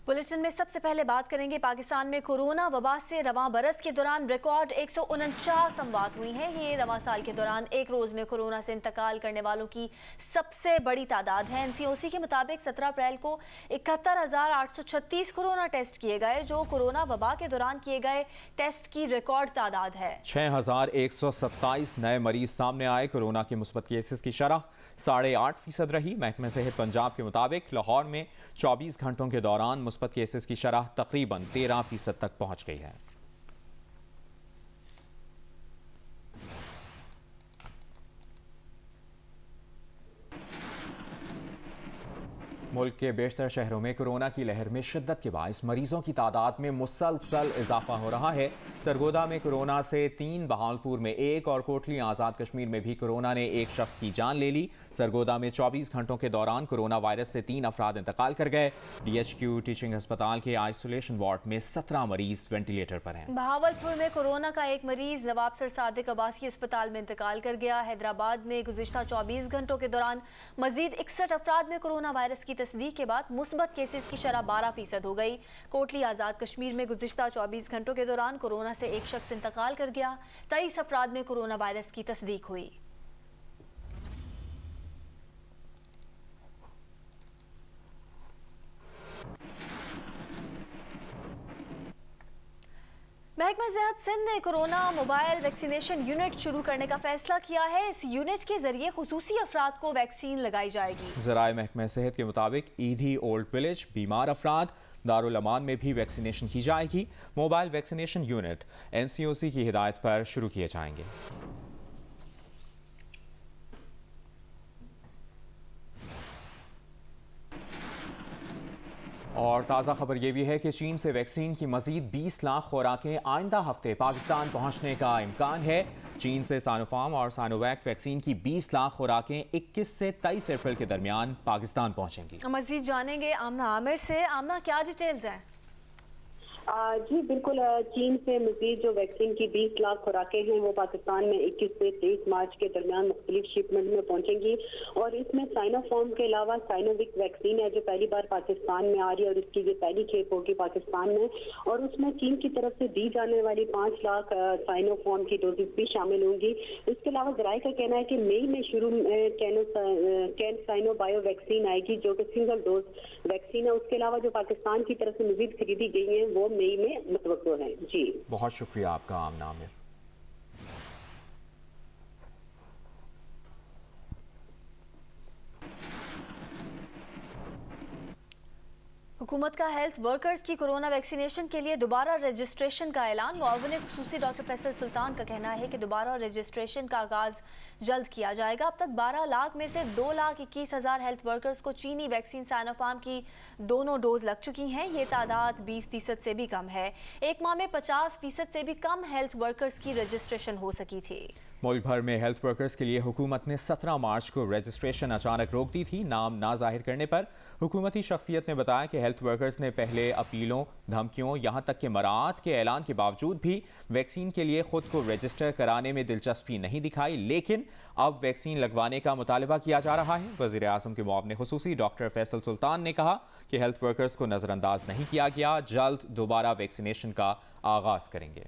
Bulletin में सबसे पहले बात करेंगे पाकिस्तान में कोरोना वबा से रवां बरस के दौरान रिकॉर्ड 149 अमवात हुई हैं। ये रवां साल के दौरान एक रोज में कोरोना से इंतकाल करने वालों की सबसे बड़ी तादाद है। एनसीओसी के मुताबिक 17 अप्रैल को 71,836 कोरोना टेस्ट किए गए, जो कोरोना वबा के दौरान किए गए टेस्ट की रिकॉर्ड तादाद है। 6,127 नए मरीज सामने आए। कोरोना के मुस्बत केसेस की शरह 8.5% रही। महकमे सेहत पंजाब के मुताबिक लाहौर में 24 घंटों के दौरान मुस्बत केसेस की शरह तकरीबन 13% तक पहुंच गई है। मुल्क के बेशतर शहरों में कोरोना की लहर में शिद्दत के बायस मरीजों की तादाद में मुसलसल इजाफा हो रहा है। सरगोदा में कोरोना से 3, बहावलपुर में 1 और कोटली आज़ाद कश्मीर में भी कोरोना ने एक शख्स की जान ले ली। सरगोदा में 24 घंटों के दौरान कोरोना वायरस से 3 अफराद इंतकाल कर गए। DHQ टीचिंग अस्पताल के आइसोलेशन वार्ड में 17 मरीज वेंटिलेटर पर हैं। बहावलपुर में कोरोना का एक मरीज नवाब सर सादिक आबासी अस्पताल में इंतकाल कर गया। हैदराबाद में गुज़िश्ता 24 घंटों के दौरान मजीद 61 अफराद में कोरोना वायरस की तस्दीक के बाद मुस्बत केसेस की शरह 12% हो गई। कोटली आज़ाद कश्मीर में गुज़िश्ता 24 घंटों के दौरान कोरोना से एक शख्स इंतकाल कर गया। 23 अफराद में कोरोना वायरस की तस्दीक हुई। महकमा सेहत सिंध ने कोरोना मोबाइल वैक्सीनेशन यूनिट शुरू करने का फैसला किया है। इस यूनिट के जरिए खुसूसी अफराद को वैक्सीन लगाई जाएगी। ज़राए महकमा सेहत के मुताबिक ईदी ओल्ड विलेज, बीमार अफराद, दारुल अमान में भी वैक्सीनेशन की जाएगी। मोबाइल वैक्सीनेशन यूनिट NCOC की हिदायत पर शुरू किए जाएंगे। और ताज़ा खबर यह भी है कि चीन से वैक्सीन की मजीद 20 लाख खुराकें आइंदा हफ्ते पाकिस्तान पहुंचने का इम्कान है। चीन से सानोफार्म और सानोवैक वैक्सीन की 20 लाख खुराकें 21 से 23 अप्रैल के दरमियान पाकिस्तान पहुंचेंगी। मजीद जानेंगे आमना आमिर से। आमना, क्या डिटेल्स हैं? जी बिल्कुल, चीन से मजीद जो वैक्सीन की 20 लाख खुराकें हैं वो पाकिस्तान में 21 से 23 मार्च के दरमियान मुख्तलिफ शिपमेंट में पहुंचेंगी। और इसमें साइनोफार्म के अलावा साइनोविक वैक्सीन है जो पहली बार पाकिस्तान में आ रही है और इसकी ये पहली खेप होगी पाकिस्तान में। और उसमें चीन की तरफ से दी जाने वाली 5 लाख साइनोफार्म की डोजेस भी शामिल होंगी। इसके अलावा ज़राए का कहना है कि मई में शुरू कैन साइनो बायो वैक्सीन आएगी जो कि सिंगल डोज वैक्सीन है। उसके अलावा जो पाकिस्तान की तरफ से मजीद खरीदी गई है वो मई में मुतवक्को है। जी बहुत शुक्रिया आपका आमना आमिर। हुकूमत का हेल्थ वर्कर्स की कोरोना वैक्सीनेशन के लिए दोबारा रजिस्ट्रेशन का ऐलान। मुआविन खुसूसी डॉक्टर फैसल सुल्तान का कहना है कि दोबारा रजिस्ट्रेशन का आगाज जल्द किया जाएगा। अब तक 12 लाख में से 2,21,000 हेल्थ वर्कर्स को चीनी वैक्सीन साइनोफार्म की दोनों डोज लग चुकी हैं। ये तादाद 20% से भी कम है। एक माह में 50% से भी कम हेल्थ वर्कर्स की रजिस्ट्रेशन हो सकी थी। मुल्क भर में हेल्थ वर्कर्स के लिए हुकूमत ने 17 मार्च को रजिस्ट्रेशन अचानक रोक दी थी। नाम ना जाहिर करने पर हुकूमती शख्सियत ने बताया कि हेल्थ वर्कर्स ने पहले अपीलों, धमकियों, यहाँ तक कि मराहत के ऐलान के बावजूद भी वैक्सीन के लिए खुद को रजिस्टर कराने में दिलचस्पी नहीं दिखाई। लेकिन अब वैक्सीन लगवाने का मुतालबा किया जा रहा है। वज़ीर आज़म के मुआविन खुसूसी डॉक्टर फैसल सुल्तान ने कहा कि हेल्थ वर्कर्स को नज़रअंदाज नहीं किया गया, जल्द दोबारा वैक्सीनेशन का आगाज करेंगे।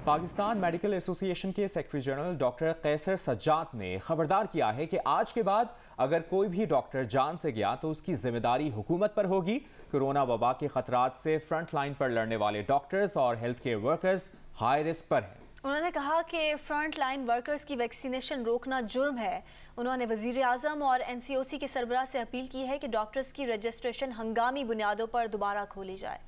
पाकिस्तान मेडिकल एसोसिएशन के सेक्रेटरी जनरल डॉक्टर कैसर सज्जाद ने खबरदार किया है कि आज के बाद अगर कोई भी डॉक्टर जान से गया तो उसकी जिम्मेदारी हुकूमत पर होगी। कोरोना वबा के खतरात से फ्रंट लाइन पर लड़ने वाले डॉक्टर्स और health care workers high risk पर हैं। उन्होंने कहा कि फ्रंट लाइन वर्कर्स की वैक्सीनेशन रोकना जुर्म है। उन्होंने वजीर आज़म और NCOC के सरबराह से अपील की है कि डॉक्टर्स की रजिस्ट्रेशन हंगामी बुनियादों पर दोबारा खोली जाए।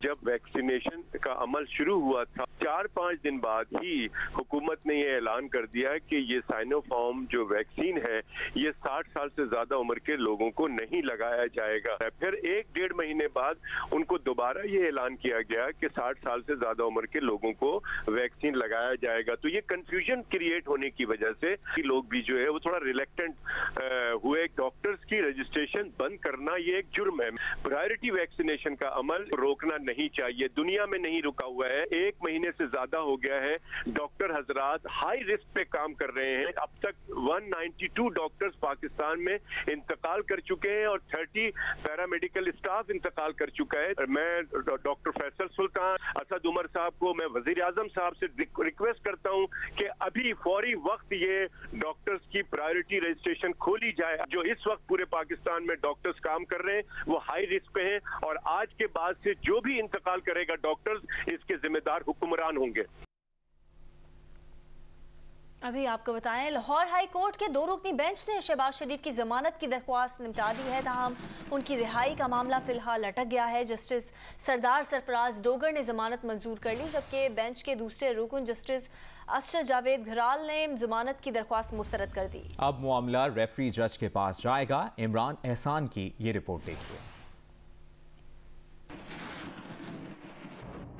जब वैक्सीनेशन का अमल शुरू हुआ था 4-5 दिन बाद ही हुकूमत ने ये ऐलान कर दिया कि ये साइनोफार्म जो वैक्सीन है ये 60 साल से ज्यादा उम्र के लोगों को नहीं लगाया जाएगा। फिर 1-1.5 महीने बाद उनको दोबारा ये ऐलान किया गया कि 60 साल से ज्यादा उम्र के लोगों को वैक्सीन लगाया जाएगा। तो ये कंफ्यूजन क्रिएट होने की वजह से लोग भी जो है वो थोड़ा रिलेक्टेंट हुए। डॉक्टर्स की रजिस्ट्रेशन बंद करना ये एक जुर्म है। प्रायोरिटी वैक्सीनेशन का अमल रोकना नहीं चाहिए, दुनिया में नहीं रुका हुआ है। 1 महीने पहले से ज्यादा हो गया है। डॉक्टर हजरात हाई रिस्क पे काम कर रहे हैं। अब तक 192 डॉक्टर्स पाकिस्तान में इंतकाल कर चुके हैं और 30 पैरामेडिकल स्टाफ इंतकाल कर चुका है। मैं डॉक्टर फैसल सुल्तान, असद उमर साहब को मैं वजीर आजम साहब से रिक्वेस्ट करता हूं कि अभी फौरी वक्त ये डॉक्टर्स की प्रायोरिटी रजिस्ट्रेशन खोली जाए। जो इस वक्त पूरे पाकिस्तान में डॉक्टर्स काम कर रहे हैं वो हाई रिस्क पे हैं और आज के बाद से जो भी इंतकाल करेगा डॉक्टर्स, इसके जिम्मेदार हुक्मरान होंगे। अभी आपको बताएं, लाहौर हाई कोर्ट के 2 रुकनी बेंच ने शहबाज शरीफ की जमानत की दरख्वास्त निपटा दी है। ताहम उनकी रिहाई का मामला फिलहाल लटक गया है। जस्टिस सरदार सरफराज डोगर ने जमानत मंजूर कर ली, जबकि बेंच के दूसरे रुकन जस्टिस अरशद जावेद घराल ने जमानत की दरख्वास्त मुस्तरद कर दी। अब मामला रेफरी जज के पास जाएगा। इमरान एहसान की ये रिपोर्ट देखिए।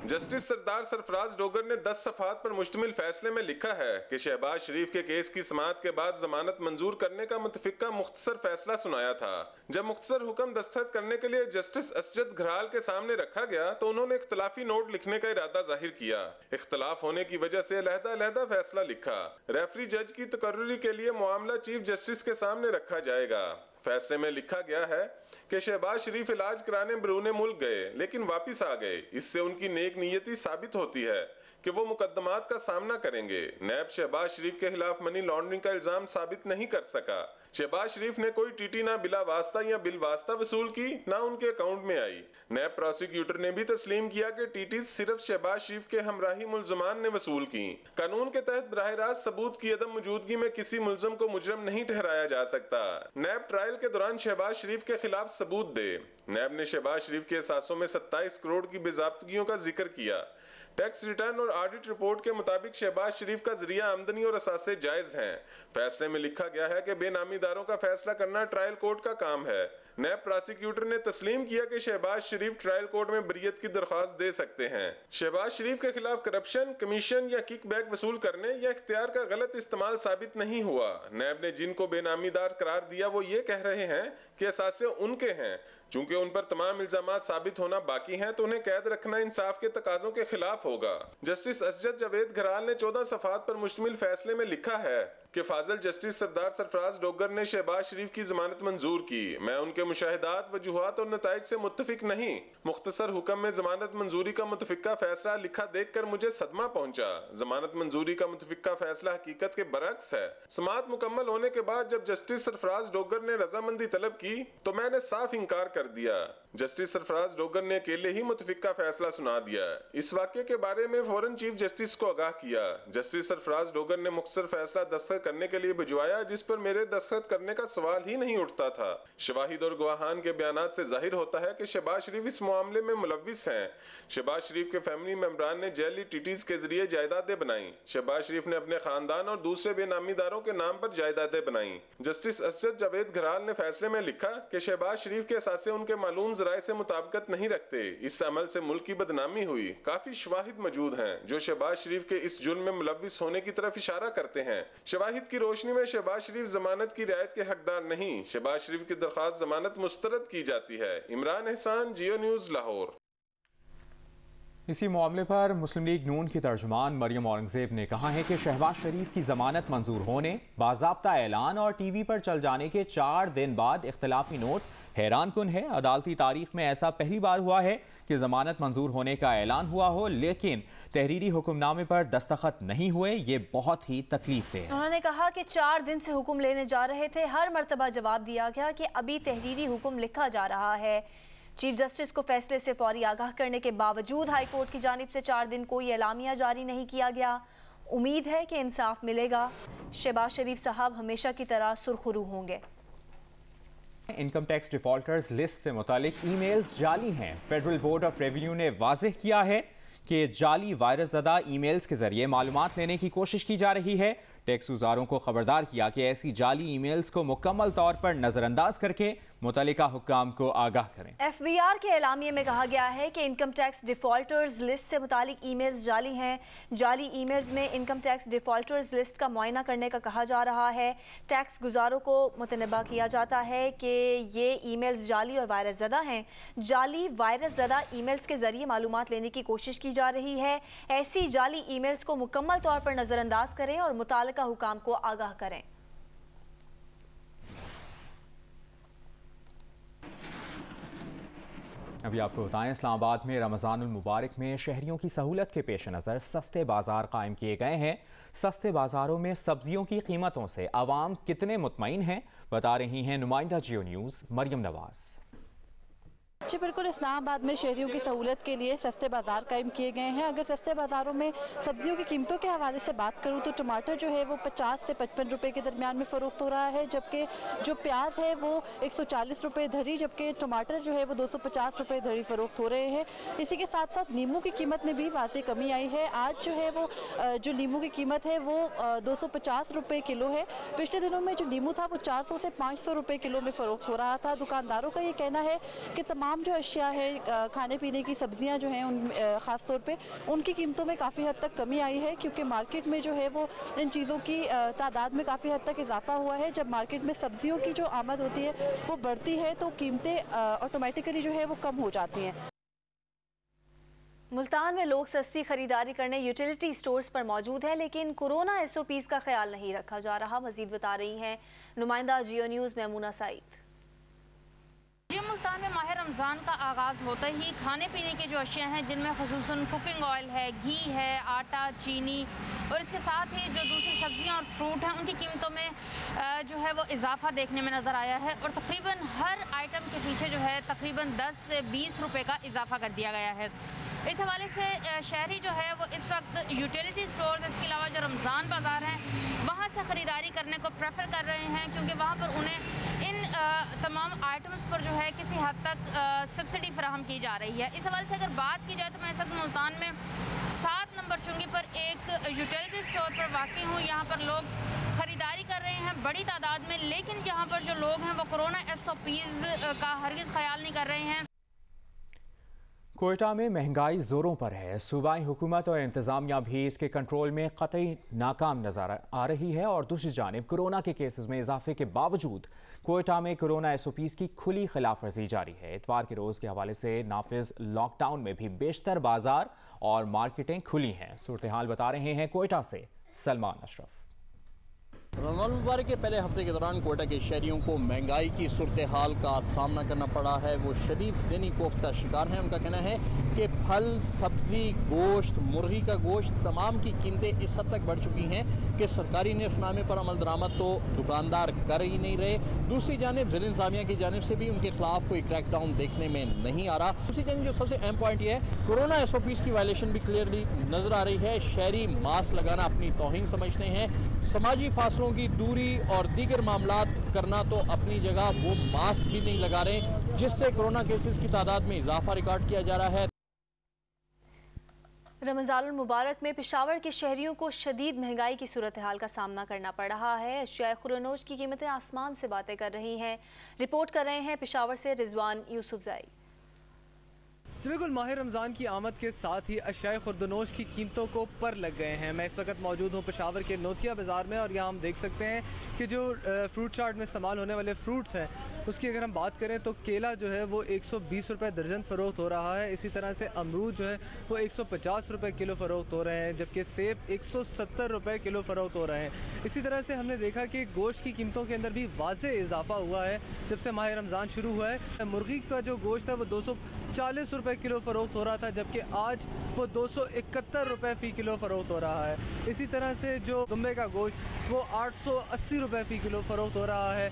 जस्टिस सरदार सरफराज डोगर ने 10 सफ़हात पर मुश्तमिल फैसले में लिखा है कि शहबाज शरीफ के केस की समाअत के बाद जमानत मंजूर करने का मुतफिका मुख्तसर फैसला सुनाया था। जब मुख्तसर हुक्म दस्तखत करने के लिए जस्टिस अरशद घराल के सामने रखा गया तो उन्होंने इख्तलाफी नोट लिखने का इरादा जाहिर किया। इख्तलाफ होने की वजह से अलहदा फैसला लिखा। रेफरी जज की तकर्रुरी के लिए मामला चीफ जस्टिस के सामने रखा जाएगा। फैसले में लिखा गया है कि शहबाज शरीफ इलाज कराने बैरून मुल्क गए लेकिन वापिस आ गए। इससे उनकी नेक नीयती साबित होती है कि वो मुकदमात का सामना करेंगे। नैब शहबाज शरीफ के खिलाफ मनी लॉन्ड्रिंग का इल्जाम साबित नहीं कर सका। शहबाज शरीफ ने कोई टीटी ना बिला वास्ता या बिल वास्ता वसूल की, ना उनके अकाउंट में आई। नैब प्रोसिक्यूटर ने भी तस्लीम किया कि टीटी सिर्फ शहबाज शरीफ के हमराही मुल्जमान ने वसूल की। कानून के तहत बराह रास्त सबूत की अदम मौजूदगी में किसी मुल्जम को मुजरम नहीं ठहराया जा सकता। नैब ट्रायल के दौरान शहबाज शरीफ के खिलाफ सबूत दे। नैब ने शहबाज शरीफ के एहसासों में 27 करोड़ की बेज़ाब्तगियों का जिक्र किया। टैक्स रिटर्न और ऑडिट रिपोर्ट के मुताबिक शहबाज शरीफ का जरिया आमदनी और असासे जायज हैं। फैसले में लिखा गया है कि बेनामीदारों का फैसला करना ट्रायल कोर्ट का काम है। नैब प्रोसिक्यूटर ने तस्लीम किया कि शहबाज शरीफ ट्रायल कोर्ट में बरियत की दरख्वास्त दे सकते हैं। शहबाज शरीफ के खिलाफ करप्शन, कमीशन या किकबैक वसूल करने या इख्तियार का गलत इस्तेमाल साबित नहीं हुआ। नैब ने जिनको बेनामीदार करार दिया वो ये कह रहे हैं कि असासे उनके हैं। चूंकि उन पर तमाम इल्जामात साबित होना बाकी हैं तो उन्हें कैद रखना इंसाफ के तकाजों के खिलाफ होगा। जस्टिस अरशद जावेद घराल ने 14 सफ़हात पर मुश्तमिल फैसले में लिखा है कि फाजिल जस्टिस सरदार सरफराज डोगर ने शहबाज शरीफ की जमानत मंजूर की। मैं उनके मुशाहिदात, वजूहात और नताइज से मुत्तफिक नहीं। मुख्तसर हुक्म में जमानत मंजूरी का मुतफिका फैसला लिखा देखकर मुझे सदमा पहुंचा। जमानत मंजूरी का मुतफिका फैसला हकीकत के बरक्स है। समाअत मुकम्मल होने के बाद जब जस्टिस सरफराज डोगर ने रजामंदी तलब की तो मैंने साफ इनकार कर दिया। जस्टिस सरफराज डोगर ने अकेले ही मुतफिका फैसला सुना दिया। इस वाक़े के बारे में फौरन चीफ जस्टिस को आगाह किया। जस्टिस सरफराज डोगर ने मुख्तसर फैसला दस्तखत करने के लिए भिजवाया जिस पर मेरे दस्तखत करने का सवाल ही नहीं उठता था। शवाहिद और गवाहान के बयानात से जाहिर होता है कि शहबाज शरीफ इस मामले में मुलव्विस हैं। शहबाज शरीफ के फैमिली मेंबरान ने जैली टीटीज के जरिए जायदादें बनाई। शहबाज शरीफ ने अपने खानदान और दूसरे बेनामीदारों के नाम पर जायदादें बनाई। जस्टिस अरशद जावेद घराल ने फैसले में लिखा कि शहबाज शरीफ के असासे उनके मालूम जराए से मुताबिकत नहीं रखते। इस अमल से मुल्क की बदनामी हुई। काफी शवाहिद मौजूद हैं जो शहबाज शरीफ के इस जुर्म में मुलव्विस होने की तरफ इशारा करते हैं। शवाहिद की रोशनी में शहबाज शरीफ जमानत की रियायत के हकदार नहीं। शहबाज शरीफ की दरख्वास्त जमानत मुस्तरद की जाती है। इमरान एहसान, जियो न्यूज, लाहौर। इसी मामले पर मुस्लिम लीग नून की तर्जुमान मरियम औरंगजेब ने कहा है कि शहबाज शरीफ की जमानत मंजूर होने, बाज़ाब्ता ऐलान और टीवी पर चल जाने के 4 दिन बाद इख्तिलाफी नोट हैरान कुन है। अदालती तारीख में ऐसा पहली बार हुआ है कि जमानत मंजूर होने का ऐलान हुआ हो लेकिन तहरीरी हुक्मनामे पर दस्तखत नहीं हुए। ये बहुत ही तकलीफ देह है। उन्होंने कहा कि 4 दिन से हुक्म लेने जा रहे थे, हर मरतबा जवाब दिया गया कि अभी तहरीरी हुक्म लिखा जा रहा है। चीफ जस्टिस को फैसले से फौरी आगाह करने के बावजूद हाई कोर्ट की जानिब से 4 दिन कोई एलामिया जारी नहीं किया गया। उम्मीद है कि इंसाफ मिलेगा। शहबाज शरीफ साहब हमेशा की तरह सुरखरू होंगे। इनकम टैक्स डिफॉल्टर्स लिस्ट से मुतालिक ईमेल्स जाली हैं। फेडरल बोर्ड ऑफ रेवेन्यू ने वाज़ेह किया है कि जाली वायरस ज़दा ईमेल्स के जरिए मालूमात लेने की कोशिश की जा रही है। टैक्स गुजारों को खबरदार किया कि ऐसी जाली ईमेल्स को मुकम्मल तौर पर नज़रअंदाज करके मुतल्लिका हुक्काम को आगाह करें। FBR के एलामिये में कहा गया है कि इनकम टैक्स डिफॉल्टर्स लिस्ट से मुतालिक ईमेल्स जाली हैं। जाली ईमेल्स में इनकम टैक्स डिफॉल्टर्स लिस्ट का मुआयना करने का कहा जा रहा है। टैक्स गुजारों को मुतनबा किया जाता है कि ये ईमेल्स जाली और वायरस ज़दा हैं। जाली वायरस ज़दा ईमेल्स के जरिए मालूमात लेने की कोशिश की जा रही है। ऐसी जाली ईमेल्स को मुकम्मल तौर पर नज़रअंदाज करें और मुताल्लिका हुक्काम को आगाह करें। अभी आपको बताएं, इस्लामाबाद में रमज़ानुल मुबारक में शहरियों की सहूलत के पेश नज़र सस्ते बाजार कायम किए गए हैं। सस्ते बाजारों में सब्जियों की कीमतों से आवाम कितने मुतमईन हैं, बता रही हैं नुमाइंदा जियो न्यूज़ मरियम नवाज। जी बिल्कुल, इस्लामाबाद में शहरियों की सहूलत के लिए सस्ते बाज़ार कायम किए गए हैं। अगर सस्ते बाज़ारों में सब्जियों की कीमतों के हवाले से बात करूं तो टमाटर जो है वो 50 से 55 रुपए के दरमियान में फ़रोख्त हो रहा है, जबकि जो प्याज है वो 140 रुपए धरी, जबकि टमाटर जो है वो 250 रुपए धरी फ़रोख्त हो रहे हैं। इसी के साथ साथ नींबू की कीमत में भी वाज़ेह कमी आई है। आज जो है वो जो नींबू की कीमत है वो 250 रुपए किलो है। पिछले दिनों में जो नींबू था वो 400 से 500 रुपए किलो में फ़रोख्त हो रहा था। दुकानदारों का ये कहना है कि तमाम जो अशिया है, खाने पीने की सब्जियां जो हैं उन ख़ास तौर पे उनकी कीमतों में काफ़ी हद तक कमी आई है, क्योंकि मार्केट में जो है वो इन चीज़ों की तादाद में काफ़ी हद तक इजाफा हुआ है। जब मार्केट में सब्जियों की जो आमद होती है वो बढ़ती है तो कीमतें ऑटोमेटिकली जो है वो कम हो जाती हैं। मुल्तान में लोग सस्ती खरीदारी करने यूटिलिटी स्टोर्स पर मौजूद हैं, लेकिन कोरोना SOPs का ख्याल नहीं रखा जा रहा। मजीद बता रही हैं नुमाइंदा जियो न्यूज़ मैमूना सईद। मुल्तान में माह रमज़ान का आगाज़ होते ही खाने पीने के जो अशिया हैं, जिनमें ख़ुसूसन कुकिंग ऑयल है, घी है, आटा, चीनी और इसके साथ ही जो दूसरी सब्जियां और फ्रूट हैं उनकी कीमतों में जो है वो इजाफा देखने में नज़र आया है। और तकरीबन हर आइटम के पीछे जो है तकरीबन 10 से 20 रुपए का इजाफा कर दिया गया है। इस हवाले से शहरी जो है वो इस वक्त यूटिलिटी स्टोर्स, इसके अलावा जो रमज़ान बाज़ार हैं वहाँ से ख़रीदारी करने को प्रेफर कर रहे हैं, क्योंकि वहाँ पर उन्हें इन तमाम आइटम्स पर जो है किसी हद तक सब्सिडी फराहम की जा रही है। इस हवाले से अगर बात की जाए तो मैं इस वक्त मुल्तान में 7 नंबर चुंगी पर एक यूटिलिटी स्टोर पर वाक़ई हूँ। यहाँ पर लोग ख़रीदारी कर रहे हैं बड़ी तादाद में, लेकिन यहाँ पर जो लोग हैं वो कोरोना SOPs का हरगिज़ ख्याल नहीं कर रहे हैं। कोयटा में महंगाई जोरों पर है। सूबाई हुकूमत और इंतजामिया भी इसके कंट्रोल में कतई नाकाम नजर आ रही है और दूसरी जानिब कोरोना के केसेस में इजाफे के बावजूद कोयटा में कोरोना SOPs की खुली खिलाफ वर्जी जारी है। इतवार के रोज़ के हवाले से नाफिज लॉकडाउन में भी बेशतर बाजार और मार्केटें खुली हैं। सूरत हाल बता रहे हैं कोयटा से सलमान अशरफ। रमज़ान मुबारक के पहले हफ्ते के दौरान कोयटा के शहरियों को महंगाई की सूरत हाल का सामना करना पड़ा है। वो शदीद ज़हनी कोफ्त का शिकार हैं। उनका कहना है कि फल, सब्जी, गोश्त, मुर्गी का गोश्त तमाम की कीमतें इस हद तक बढ़ चुकी हैं कि सरकारी निर्खनामे पर अमल दरामद तो दुकानदार कर ही नहीं रहे। दूसरी जानिब ज़िला इंतज़ामिया की जानिब से भी उनके खिलाफ कोई क्रैकडाउन देखने में नहीं आ रहा। दूसरी जानिब जो सबसे अहम पॉइंट ये है, कोरोना SOPs की वायलेशन भी क्लियरली नज़र आ रही है। शहरी मास्क लगाना अपनी तौहीन समझते हैं। समाजी फासलों की दूरी और दीगर मामलात करना तो अपनी जगह, वो मास्क भी नहीं लगा रहे, जिससे कोरोना केसेस की तादाद में इजाफा रिकॉर्ड किया जा रहा है। रमज़ानुल मुबारक में पेशावर के शहरियों को शदीद महंगाई की सूरत हाल का सामना करना पड़ रहा है। अशिया खुरनोश की कीमतें आसमान से बातें कर रही हैं। रिपोर्ट कर रहे हैं पेशावर से रिजवान यूसुफजाई। बिल्कुल, माह रमज़ान की आमद के साथ ही अशिया खुर्दनोश की कीमतों को पर लग गए हैं। मैं इस वक्त मौजूद हूँ पेशावर के नोथिया बाज़ार में और यहाँ हम देख सकते हैं कि जो फ्रूट चाट में इस्तेमाल होने वाले फ्रूट्स हैं उसकी अगर हम बात करें तो केला जो है वो 120 रुपये दर्जन फ़रोख्त हो रहा है। इसी तरह से अमरूद जो है वो 150 रुपये किलो फ़रोख्त हो रहे हैं, जबकि सेब 170 रुपये किलो फ़रोख्त हो रहे हैं। इसी तरह से हमने देखा कि गोश्त की कीमतों के अंदर भी वाज़े इजाफा हुआ है जब से माह रमज़ान शुरू हुआ है। मुर्गी का जो गोश्त है वो 240 रुपये किलो फ़रोख्त हो रहा था, जबकि आज वो 271 रुपये फ़ी किलो फ़रोख्त हो रहा है। इसी तरह से जो दुम्बे का गोश्त वो 880 रुपये फ़ी किलो फ़रोख्त हो रहा है।